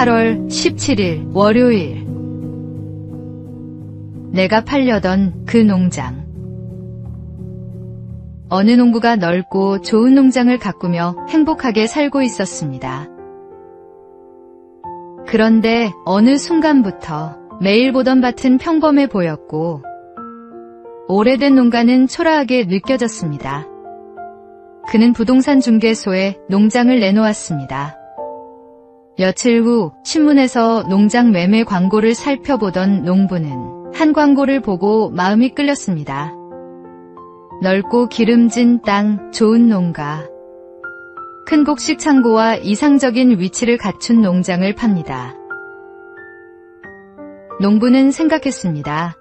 8월 17일 월요일. 내가 팔려던 그 농장. 어느 농부가 넓고 좋은 농장을 가꾸며 행복하게 살고 있었습니다. 그런데 어느 순간부터 매일 보던 밭은 평범해 보였고 오래된 농가는 초라하게 느껴졌습니다. 그는 부동산 중개소에 농장을 내놓았습니다. 며칠 후 신문에서 농장 매매 광고를 살펴보던 농부는 한 광고를 보고 마음이 끌렸습니다. 넓고 기름진 땅, 좋은 농가. 큰 곡식 창고와 이상적인 위치를 갖춘 농장을 팝니다. 농부는 생각했습니다.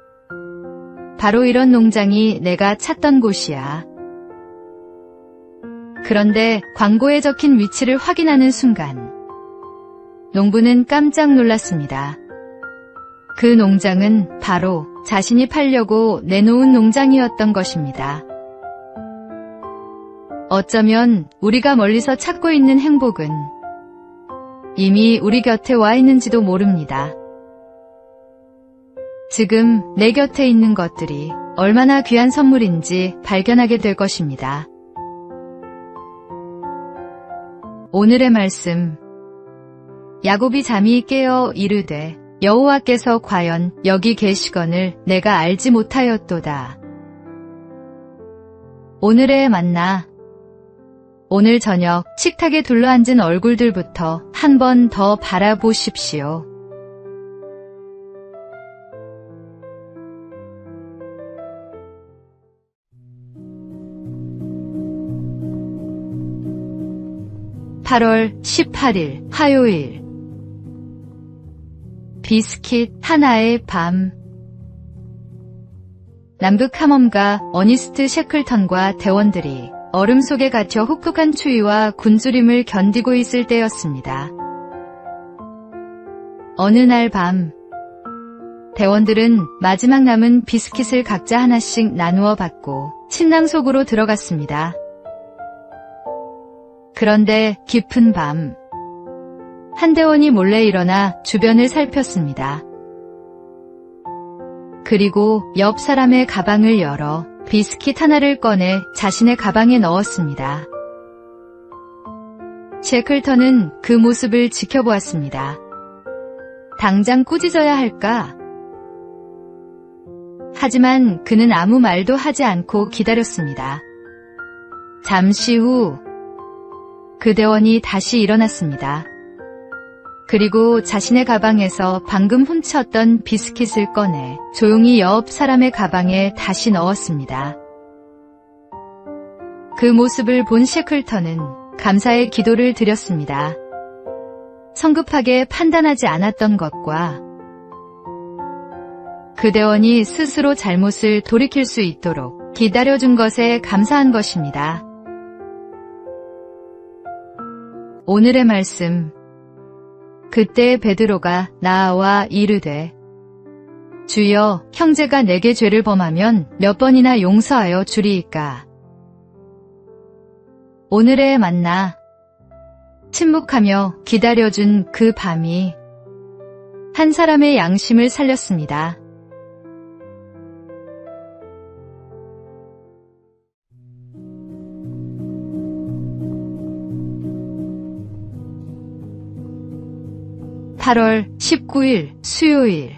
바로 이런 농장이 내가 찾던 곳이야. 그런데 광고에 적힌 위치를 확인하는 순간 농부는 깜짝 놀랐습니다. 그 농장은 바로 자신이 팔려고 내놓은 농장이었던 것입니다. 어쩌면 우리가 멀리서 찾고 있는 행복은 이미 우리 곁에 와 있는지도 모릅니다. 지금 내 곁에 있는 것들이 얼마나 귀한 선물인지 발견하게 될 것입니다. 오늘의 말씀. 야곱이 잠이 깨어 이르되 여호와께서 과연 여기 계시거늘 내가 알지 못하였도다. 오늘의 만나. 오늘 저녁 식탁에 둘러앉은 얼굴들부터 한 번 더 바라보십시오. (8월 18일) 화요일. 비스킷 하나의 밤. 남극 탐험가 어니스트 셰클턴과 대원들이 얼음 속에 갇혀 혹독한 추위와 굶주림을 견디고 있을 때였습니다. 어느 날 밤, 대원들은 마지막 남은 비스킷을 각자 하나씩 나누어 받고 침낭 속으로 들어갔습니다. 그런데 깊은 밤, 한 대원이 몰래 일어나 주변을 살폈습니다. 그리고 옆 사람의 가방을 열어 비스킷 하나를 꺼내 자신의 가방에 넣었습니다. 셰클턴은 그 모습을 지켜보았습니다. 당장 꾸짖어야 할까? 하지만 그는 아무 말도 하지 않고 기다렸습니다. 잠시 후 그 대원이 다시 일어났습니다. 그리고 자신의 가방에서 방금 훔쳤던 비스킷을 꺼내 조용히 옆 사람의 가방에 다시 넣었습니다. 그 모습을 본 셰클턴은 감사의 기도를 드렸습니다. 성급하게 판단하지 않았던 것과 그 대원이 스스로 잘못을 돌이킬 수 있도록 기다려준 것에 감사한 것입니다. 오늘의 말씀. 그때 베드로가 나와 이르되 주여 형제가 내게 죄를 범하면 몇 번이나 용서하여 주리이까. 오늘의 만나. 침묵하며 기다려준 그 밤이 한 사람의 양심을 살렸습니다. (8월 19일) 수요일.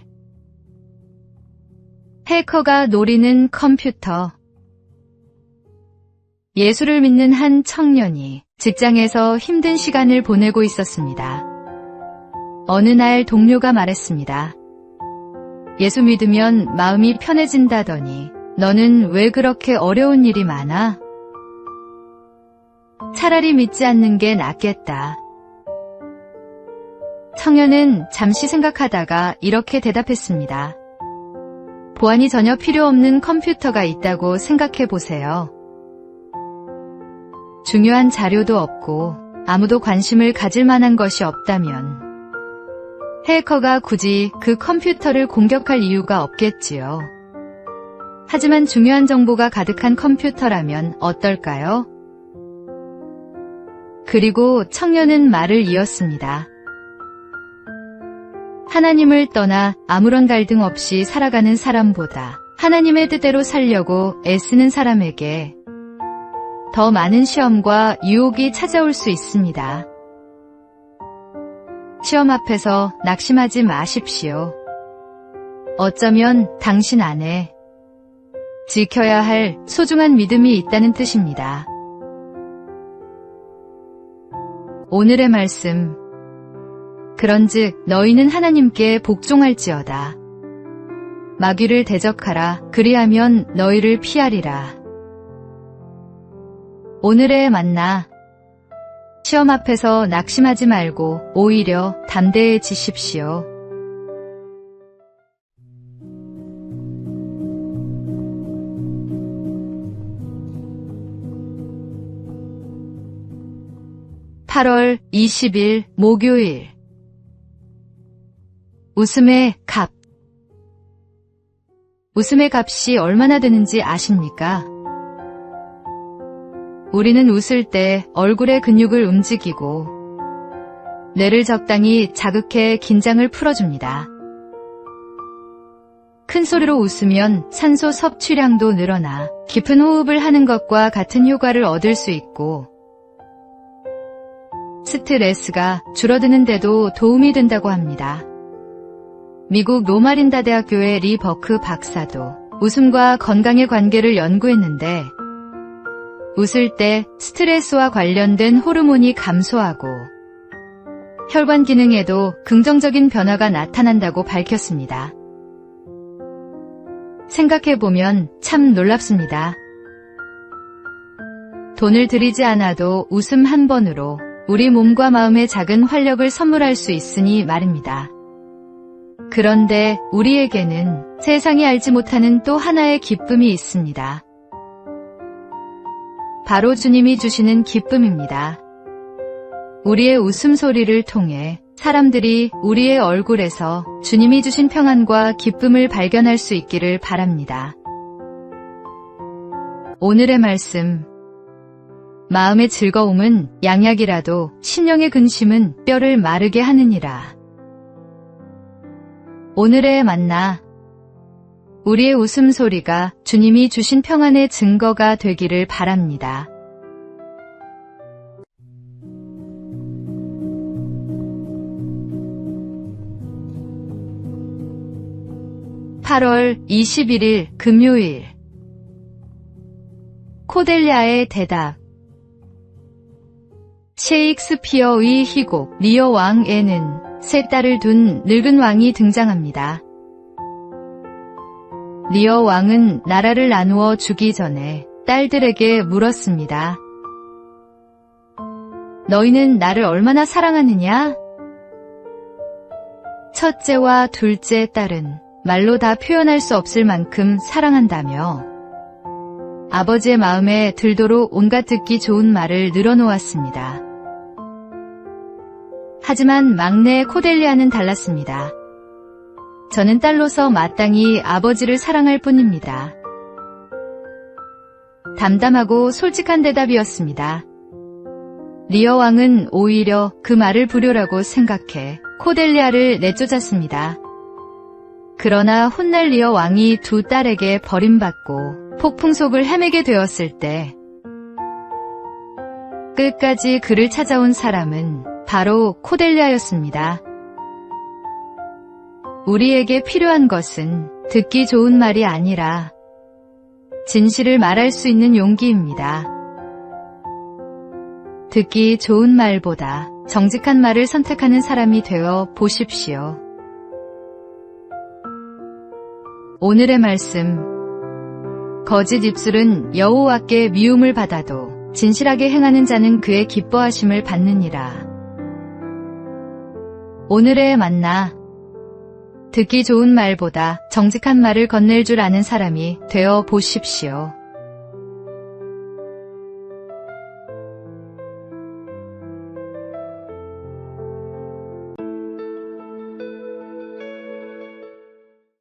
해커가 노리는 컴퓨터. 예수를 믿는 한 청년이 직장에서 힘든 시간을 보내고 있었습니다. 어느 날 동료가 말했습니다. 예수 믿으면 마음이 편해진다더니 너는 왜 그렇게 어려운 일이 많아? 차라리 믿지 않는 게 낫겠다. 청년은 잠시 생각하다가 이렇게 대답했습니다. 보안이 전혀 필요 없는 컴퓨터가 있다고 생각해 보세요. 중요한 자료도 없고 아무도 관심을 가질 만한 것이 없다면 해커가 굳이 그 컴퓨터를 공격할 이유가 없겠지요. 하지만 중요한 정보가 가득한 컴퓨터라면 어떨까요? 그리고 청년은 말을 이었습니다. 하나님을 떠나 아무런 갈등 없이 살아가는 사람보다 하나님의 뜻대로 살려고 애쓰는 사람에게 더 많은 시험과 유혹이 찾아올 수 있습니다. 시험 앞에서 낙심하지 마십시오. 어쩌면 당신 안에 지켜야 할 소중한 믿음이 있다는 뜻입니다. 오늘의 말씀. 그런즉 너희는 하나님께 복종할지어다. 마귀를 대적하라. 그리하면 너희를 피하리라. 오늘의 만나. 시험 앞에서 낙심하지 말고 오히려 담대해지십시오. (8월 20일) 목요일. 웃음의 값. 웃음의 값이 얼마나 되는지 아십니까? 우리는 웃을 때 얼굴의 근육을 움직이고 뇌를 적당히 자극해 긴장을 풀어줍니다. 큰 소리로 웃으면 산소 섭취량도 늘어나 깊은 호흡을 하는 것과 같은 효과를 얻을 수 있고 스트레스가 줄어드는 데도 도움이 된다고 합니다. 미국 로마린다 대학교의 리 버크 박사도 웃음과 건강의 관계를 연구했는데 웃을 때 스트레스와 관련된 호르몬이 감소하고 혈관 기능에도 긍정적인 변화가 나타난다고 밝혔습니다. 생각해보면 참 놀랍습니다. 돈을 들이지 않아도 웃음 한 번으로 우리 몸과 마음에 작은 활력을 선물할 수 있으니 말입니다. 그런데 우리에게는 세상이 알지 못하는 또 하나의 기쁨이 있습니다. 바로 주님이 주시는 기쁨입니다. 우리의 웃음소리를 통해 사람들이 우리의 얼굴에서 주님이 주신 평안과 기쁨을 발견할 수 있기를 바랍니다. 오늘의 말씀. 마음의 즐거움은 양약이라도 신령의 근심은 뼈를 마르게 하느니라. 오늘의 만나. 우리의 웃음소리가 주님이 주신 평안의 증거가 되기를 바랍니다. (8월 21일) 금요일. 코델리아의 대답. 셰익스피어의 희곡 리어 왕에는 세 딸을 둔 늙은 왕이 등장합니다. 리어 왕은 나라를 나누어 주기 전에 딸들에게 물었습니다. 너희는 나를 얼마나 사랑하느냐? 첫째와 둘째 딸은 말로 다 표현할 수 없을 만큼 사랑한다며 아버지의 마음에 들도록 온갖 듣기 좋은 말을 늘어놓았습니다. 하지만 막내 코델리아는 달랐습니다. 저는 딸로서 마땅히 아버지를 사랑할 뿐입니다. 담담하고 솔직한 대답이었습니다. 리어 왕은 오히려 그 말을 불효라고 생각해 코델리아를 내쫓았습니다. 그러나 훗날 리어 왕이 두 딸에게 버림받고 폭풍 속을 헤매게 되었을 때 끝까지 그를 찾아온 사람은 바로 코델리아였습니다. 우리에게 필요한 것은 듣기 좋은 말이 아니라 진실을 말할 수 있는 용기입니다. 듣기 좋은 말보다 정직한 말을 선택하는 사람이 되어 보십시오. 오늘의 말씀. 거짓 입술은 여호와께 미움을 받아도 진실하게 행하는 자는 그의 기뻐하심을 받느니라. 오늘의 만나. 듣기 좋은 말보다 정직한 말을 건넬 줄 아는 사람이 되어 보십시오.